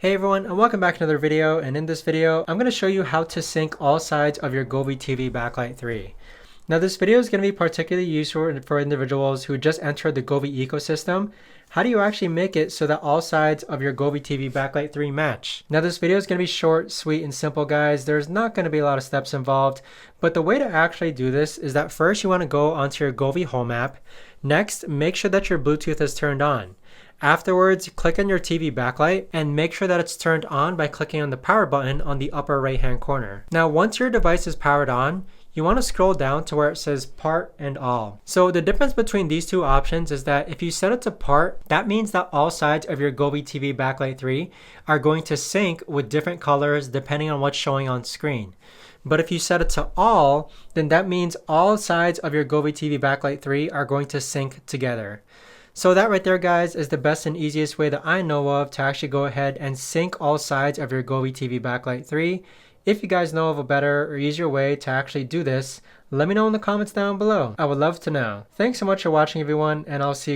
Hey everyone, and welcome back to another video. And in this video, I'm going to show you how to sync all sides of your Govee TV Backlight 3. Now this video is going to be particularly useful for individuals who just entered the Govee ecosystem. How do you actually make it so that all sides of your Govee TV Backlight 3 match? Now this video is going to be short, sweet, and simple, guys. There's not going to be a lot of steps involved, but the way to actually do this is that first you want to go onto your Govee Home app. Next, make sure that your Bluetooth is turned on. Afterwards, click on your TV backlight and make sure that it's turned on by clicking on the power button on the upper right hand corner. Now once your device is powered on, you want to scroll down to where it says part and all. So the difference between these two options is that if you set it to part, that means that all sides of your Govee TV Backlight 3 are going to sync with different colors depending on what's showing on screen. But if you set it to all, then that means all sides of your Govee TV Backlight 3 are going to sync together. So that right there, guys, is the best and easiest way that I know of to actually go ahead and sync all sides of your Govee TV Backlight 3. If you guys know of a better or easier way to actually do this, let me know in the comments down below. I would love to know. Thanks so much for watching, everyone, and I'll see you